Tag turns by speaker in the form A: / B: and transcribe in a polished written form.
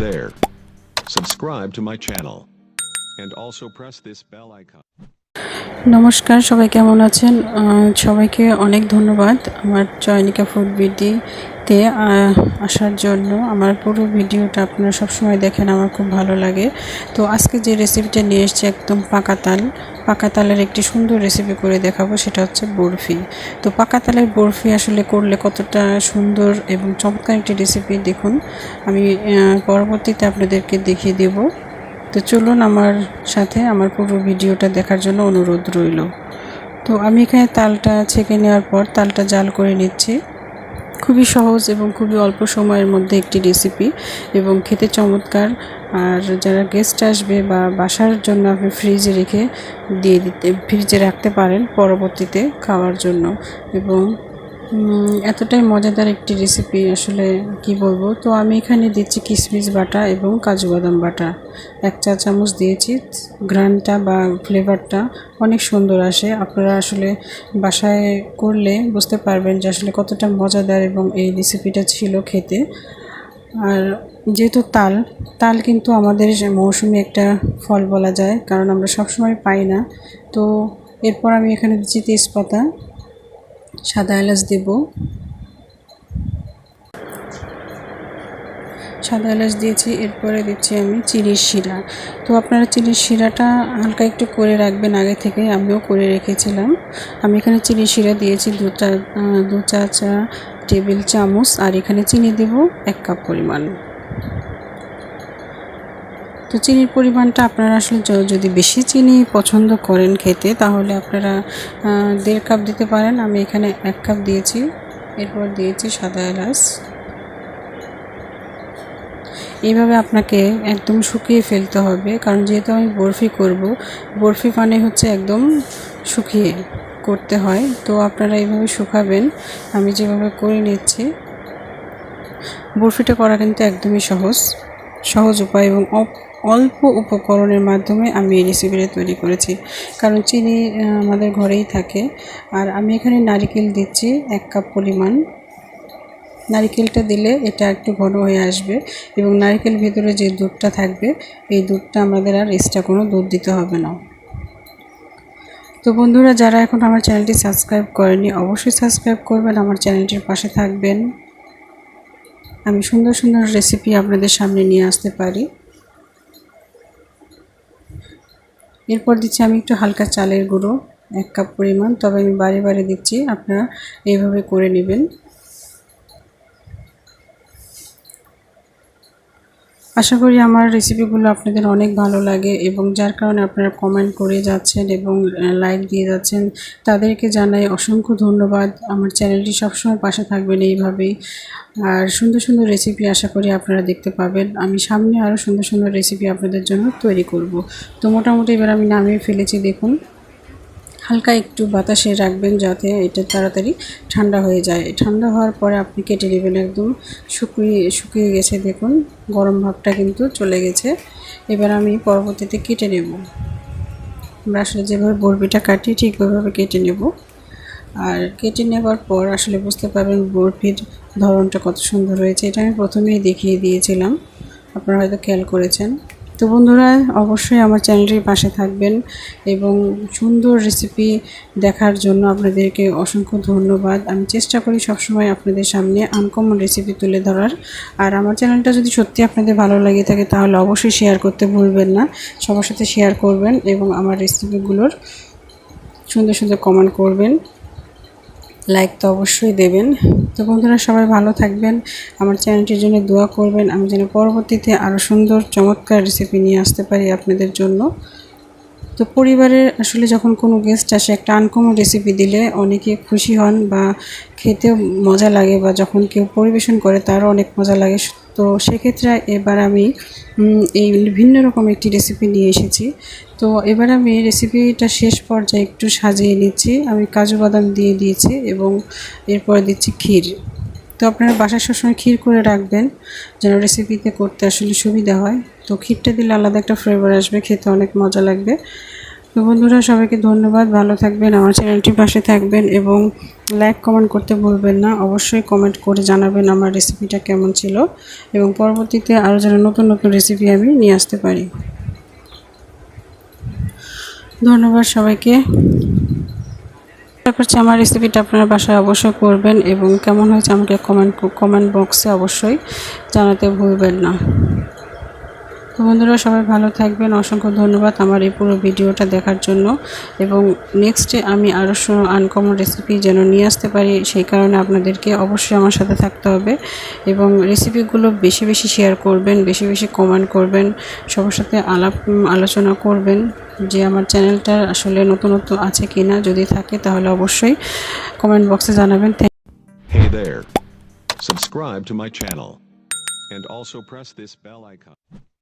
A: there. Subscribe to my channel and also press this bell icon.
B: নমস্কার, সবাই কেমন আছেন? সবাইকে অনেক ধন্যবাদ আমার চয়নিকা ফুড ভিডিওতে আসার জন্য। আমার পুরো ভিডিওটা আপনারা সবসময় দেখেন, আমার খুব ভালো লাগে। তো আজকে যে রেসিপিটা নিয়ে এসেছি একদম পাকা তালের একটি সুন্দর রেসিপি করে দেখাবো, সেটা হচ্ছে বরফি। তো পাকা তালের বরফি আসলে করলে কতটা সুন্দর এবং চমৎকার একটি রেসিপি দেখুন, আমি পরবর্তীতে আপনাদেরকে দেখিয়ে দেব। তো চলুন আমার সাথে আমার পুরো ভিডিওটা দেখার জন্য অনুরোধ রইল। তো আমি এখানে তালটা ছেঁকে নেওয়ার পর তালটা জাল করে নিচ্ছি। খুবই সহজ এবং খুবই অল্প সময়ের মধ্যে একটি রেসিপি এবং খেতে চমৎকার। আর যারা গেস্ট আসবে বা বাসার জন্য আপনি ফ্রিজে রাখতে পারেন পরবর্তীতে খাওয়ার জন্য। এবং এতটাই মজাদার একটি রেসিপি, আসলে কি বলবো। তো আমি এখানে দিচ্ছি কিশমিশ বাটা এবং কাজু বাদাম বাটা 1 চা চামচ দিয়েছি। ঘ্রাণটা বা ফ্লেভারটা অনেক সুন্দর আসে। আপনারা আসলে বাসায় করলে বুঝতে পারবেন যে আসলে কতটা মজাদার এবং এই রেসিপিটা ছিল খেতে। আর যেহেতু তাল কিন্তু আমাদের মৌসুমি একটা ফল বলা যায়, কারণ আমরা সবসময় পাই না। তো এরপর আমি এখানে দিচ্ছি তেজপাতা, সাদা এলাচ দেব, সাদা এলাচ দিয়েছি। এরপরে দিচ্ছি আমি চিনির শিরা। তো আপনারা চিনির শিরাটা হালকা একটু করে রাখবেন আগে থেকে, আমিও করে রেখেছিলাম। আমি এখানে চিনির শিরা দিয়েছি 2 চা টেবিল চামচ, আর এখানে চিনি দেব 1 কাপ পরিমাণ। তো চিনির পরিমাণটা আপনারা আসলে যদি বেশি চিনি পছন্দ করেন খেতে, তাহলে আপনারা 1.5 কাপ দিতে পারেন। আমি এখানে 1 কাপ দিয়েছি। এরপর দিয়েছি সাদা এলাচ। এইভাবে আপনাকে একদম শুকিয়ে ফেলতে হবে, কারণ যেহেতু আমি বরফি করব, বরফি মানে হচ্ছে একদম শুকিয়ে করতে হয়। তো আপনারা এইভাবে শুকাবেন, আমি যেভাবে করে নিচ্ছি। বরফিটা করা কিন্তু একদমই সহজ উপায় এবং অল্প উপকরণের মাধ্যমে আমি এই রেসিপিটা তৈরি করেছি, কারণ চিনি আমাদের ঘরেই থাকে। আর আমি এখানে নারকেল দিচ্ছি 1 কাপ পরিমাণ। নারকেলটা দিলে এটা একটু ঘন হয়ে আসবে এবং নারকেল ভিতরে যে দুধটা থাকবে, এই দুধটা আমাদের আর এক্সট্রা কোনো দুধ দিতে হবে না। তো বন্ধুরা, যারা এখন আমার চ্যানেলটি সাবস্ক্রাইব করেনি, অবশ্যই সাবস্ক্রাইব করবেন, আমার চ্যানেলটির পাশে থাকবেন। আমি সুন্দর সুন্দর রেসিপি আপনাদের সামনে নিয়ে আসতে পারি। এরপর দিচ্ছি আমি একটু হালকা চালের গুঁড়ো 1 কাপ পরিমাণ, তবে আমি বারে দিচ্ছি, আপনারা এইভাবে করে নেবেন। আশা করি আমার রেসিপিগুলো আপনাদের অনেক ভালো লাগে এবং যার কারণে আপনারা কমেন্ট করে যাচ্ছেন এবং লাইক দিয়ে যাচ্ছেন, তাদেরকে জানাই অসংখ্য ধন্যবাদ। আমার চ্যানেলটি সবসময় পাশে থাকবেন এইভাবেই। আর সুন্দর সুন্দর রেসিপি আশা করি আপনারা দেখতে পাবেন। আমি সামনে আরও সুন্দর সুন্দর রেসিপি আপনাদের জন্য তৈরি করব। তো মোটামুটি এবার আমি নামিয়ে ফেলেছি। দেখুন, হালকা একটু বাতাসে রাখবেন যাতে এটা তাড়াতাড়ি ঠান্ডা হয়ে যায়। ঠান্ডা হওয়ার পরে আপনি কেটে নেবেন। একদম শুকিয়ে গেছে, দেখুন গরম ভাবটা কিন্তু চলে গেছে। এবার আমি পরবর্তীতে কেটে নেব। আমরা আসলে যেভাবে বরফিটা কাটি ঠিক ওইভাবে কেটে নেব। আর কেটে নেবার পর আসলে বুঝতে পারবেন বরফির ধরনটা কত সুন্দর হয়েছে। এটা আমি প্রথমেই দেখিয়ে দিয়েছিলাম, আপনারা হয়তো খেয়াল করেছেন। তো বন্ধুরা, অবশ্যই আমার চ্যানেলটির পাশে থাকবেন এবং সুন্দর রেসিপি দেখার জন্য আপনাদেরকে অসংখ্য ধন্যবাদ। আমি চেষ্টা করি সবসময় আপনাদের সামনে আনকমন রেসিপি তুলে ধরার। আর আমার চ্যানেলটা যদি সত্যি আপনাদের ভালো লাগে থাকে, তাহলে অবশ্যই শেয়ার করতে ভুলবেন না। সবার সাথে শেয়ার করবেন এবং আমার রেসিপিগুলোর সুন্দর সুন্দর কমেন্ট করবেন, লাইক তো অবশ্যই দেবেন। তো বন্ধুরা, সবাই ভালো থাকবেন, আমার চ্যানেলটির জন্য দোয়া করবেন, আমি যেন পরবর্তীতে আরও সুন্দর চমৎকার রেসিপি নিয়ে আসতে পারি আপনাদের জন্য। তো পরিবারের আসলে যখন কোনো গেস্ট আসে, একটা আনকমন রেসিপি দিলে অনেকে খুশি হন বা খেতেও মজা লাগে, বা যখন কেউ পরিবেশন করে তারও অনেক মজা লাগে। তো সেক্ষেত্রে এবার আমি এই ভিন্ন রকম একটি রেসিপি নিয়ে এসেছি। তো এবার আমি রেসিপিটা শেষ পর্যায়ে একটু সাজিয়ে নিচ্ছি। আমি কাজু বাদাম দিয়ে দিয়েছি এবং এরপর দিচ্ছি ক্ষীর। তো আপনারা বাসায় সবসময় ক্ষীর করে রাখবেন, যেন রেসিপিতে করতে আসলে সুবিধা হয়। তো ক্ষীরটা দিলে আলাদা একটা ফ্লেভার আসবে, খেতে অনেক মজা লাগবে। তো বন্ধুরা, সবাইকে ধন্যবাদ। ভালো থাকবেন, আমার চ্যানেলটির পাশে থাকবেন এবং লাইক কমেন্ট করতে ভুলবেন না। অবশ্যই কমেন্ট করে জানাবেন আমার রেসিপিটা কেমন ছিল এবং পরবর্তীতে আরও যেন নতুন নতুন রেসিপি আমি নিয়ে আসতে পারি। ধন্যবাদ সবাইকে। আশা করছি আমার রেসিপিটা আপনারা বাসায় অবশ্যই করবেন এবং কেমন হয়েছে আমাকে কমেন্ট বক্সে অবশ্যই জানাতে ভুলবেন না। তো বন্ধুরা, সবাই ভালো থাকবেন। অসংখ্য ধন্যবাদ আমার এই পুরো ভিডিওটা দেখার জন্য এবং নেক্সটে আমি আরও আনকমন রেসিপি যেন নিয়ে আসতে পারি, সেই কারণে আপনাদেরকে অবশ্যই আমার সাথে থাকতে হবে এবং রেসিপিগুলো বেশি বেশি শেয়ার করবেন, বেশি বেশি কমেন্ট করবেন, সবার সাথে আলোচনা করবেন যে আমার চ্যানেলটা আসলে নতুনত্ব আছে কি না। যদি থাকে তাহলে অবশ্যই কমেন্ট বক্সে জানাবেন।
A: Hey there. Subscribe to my channel. And also press this bell icon.